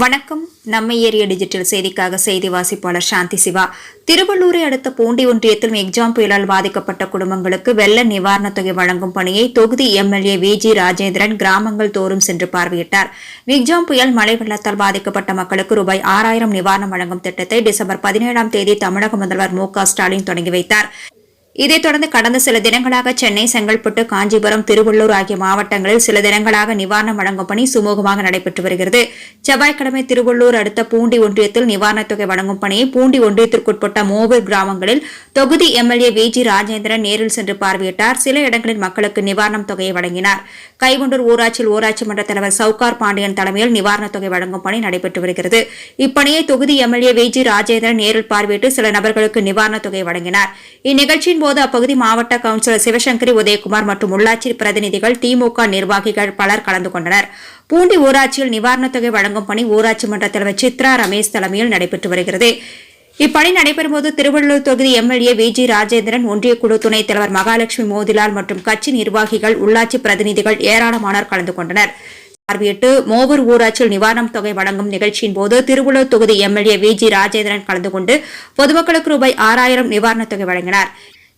வணக்கம். நம்ம area digital செய்திக்காக செய்தி வாசிப்பாளர் சாந்தி சிவா. திருவள்ளூரை அடுத்த பூண்டி ஒன்றியத்தில் மெக்ஜாம் புயலால் பாதிக்கப்பட்ட குடும்பங்களுக்கு வெள்ள நிவாரணத் தொகை வழங்கும் பணியை தொகுதி எம்எல்ஏ விஜி ராஜேந்திரன் கிராமங்கள் தோறும் சென்று பார்வையிட்டார். மெக்ஜாம் புயல் மழை வெள்ளத்தால் பாதிக்கப்பட்ட மக்களுக்கு ரூபாய் 6000 நிவாரணம் வழங்கும் திட்டத்தை டிசம்பர் 17ஆம் தேதி தமிழக முதல்வர் மு.க. ஸ்டாலின் தொடங்கி வைத்தார். இதைத் தொடர்ந்து கடந்த சில தினங்களாக சென்னை, செங்கல்பட்டு, காஞ்சிபுரம், திருவள்ளூர் ஆகிய மாவட்டங்களில் சில தினங்களாக நிவாரணம் வழங்கும் பணி சுமூகமாக நடைபெற்று வருகிறது. செவ்வாய்க்கிழமை திருவள்ளூர் அடுத்த பூண்டி ஒன்றியத்தில் நிவாரணத் தொகை வழங்கும் பணியை பூண்டி ஒன்றியத்திற்குட்பட்ட மூவர் கிராமங்களில் தொகுதி எம்எல்ஏ விஜி ராஜேந்திரன் நேரில் சென்று பார்வையிட்டார். சில இடங்களில் மக்களுக்கு நிவாரணம் தொகையை வழங்கினார். கைகுண்டூர் ஊராட்சியில் ஊராட்சி மன்ற தலைவர் சவுகார் பாண்டியன் தலைமையில் நிவாரணத் தொகை வழங்கும் பணி நடைபெற்று வருகிறது. இப்பணியை தொகுதி எம்எல்ஏ விஜி ராஜேந்திரன் நேரில் பார்வையிட்டு சில நபர்களுக்கு நிவாரணத் தொகை வழங்கினார். இந்நிகழ்ச்சியின் போது அப்பகுதி மாவட்ட கவுன்சிலர் சிவசங்கரி, உதயகுமார் மற்றும் உள்ளாட்சி பிரதிநிதிகள், திமுக நிர்வாகிகள் பலர் கலந்து கொண்டனர். பூண்டி ஊராட்சியில் நிவாரணத் தொகை வழங்கும் பணி ஊராட்சி மன்ற தலைவர் சித்ரா ரமேஷ் தலைமையில் நடைபெற்று வருகிறது. இப்பணி நடைபெறும்போது திருவள்ளூர் தொகுதி எம்எல்ஏ விஜி ராஜேந்திரன், ஒன்றிய குழு துணைத் தலைவர் மகாலட்சுமி மோதிலால் மற்றும் கட்சி நிர்வாகிகள், உள்ளாட்சி பிரதிநிதிகள் ஏராளமானோர் கலந்து கொண்டனர். பார்வையிட்டு மோவூர் ஊராட்சியில் நிவாரணம் தொகை வழங்கும் நிகழ்ச்சியின் போது திருவள்ளூர் தொகுதி எம்எல்ஏ விஜி ராஜேந்திரன் கலந்து கொண்டு பொதுமக்களுக்கு ரூபாய் 6000 நிவாரணத் தொகை வழங்கினார்.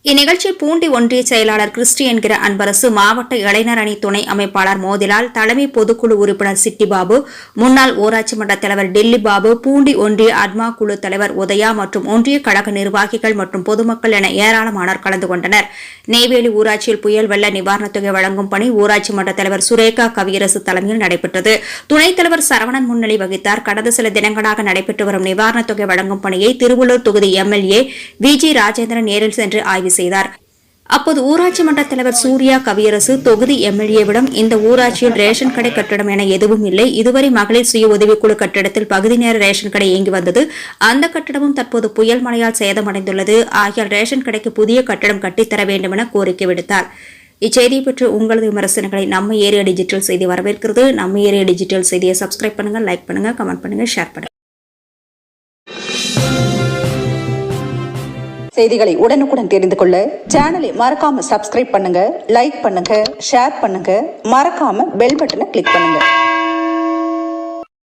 இந்நிகழ்ச்சியில் பூண்டி ஒன்றிய செயலாளர் கிறிஸ்டி என்கிற அன்பரசு, மாவட்ட இளைஞர் அணி துணை அமைப்பாளர் மோதிலால், தலைமை பொதுக்குழு உறுப்பினர் சிட்டிபாபு, முன்னாள் ஊராட்சி மன்ற தலைவர் டெல்லி பாபு, பூண்டி ஒன்றிய அட்மா குழு தலைவர் உதயா மற்றும் ஒன்றிய கழக நிர்வாகிகள் மற்றும் பொதுமக்கள் என ஏராளமானோர் கலந்து கொண்டனர். நெய்வேலி ஊராட்சியில் புயல் வெள்ள நிவாரணத் தொகை வழங்கும் பணி ஊராட்சி மன்ற தலைவர் சுரேகா கவியரசு தலைமையில் நடைபெற்றது. துணைத் தலைவர் சரவணன் முன்னிலை வகித்தார். கடந்த சில தினங்களாக நடைபெற்று வரும் நிவாரணத் தொகை வழங்கும் பணியை திருவள்ளூர் தொகுதி எம்எல்ஏ விஜி ராஜேந்திரன் நேரில் சென்று ஆய்வு செய்தார். அப்போது ஊராட்சி மன்ற தலைவர் சூர்யா கவியரசு தொகுதி எம்எல்ஏவிடம், இந்த ஊராட்சியில் ரேஷன் கடை கட்டடம் என எதுவும் இல்லை. இதுவரை மகளிர் சுய உதவிக்குழு கட்டிடத்தில் பகுதி நேர ரேஷன் கடை இயங்கி வந்தது. அந்த கட்டடமும் தற்போது புயல் மழையால் சேதமடைந்துள்ளது. ஆகியால் ரேஷன் கடைக்கு புதிய கட்டடம் கட்டித்தர வேண்டும் என கோரிக்கை விடுத்தார். இச்செய்தியை பற்றி உங்களது விமர்சனங்களை நம்ம ஏரியா டிஜிட்டல் செய்தி வரவேற்கிறது. நம்ம ஏரியா டிஜிட்டல் செய்தியை சப்ஸ்கிரைப் பண்ணுங்க, லைக் பண்ணுங்க, கமெண்ட் பண்ணுங்க, ஷேர் பண்ணுங்க. செய்திகளை உடனுக்குடன் தெரிந்து கொள்ள சேனலை மறக்காம சப்ஸ்கிரைப் பண்ணுங்க, லைக் பண்ணுங்க, ஷேர் பண்ணுங்க, மறக்காம பெல் பட்டனை கிளிக் பண்ணுங்க.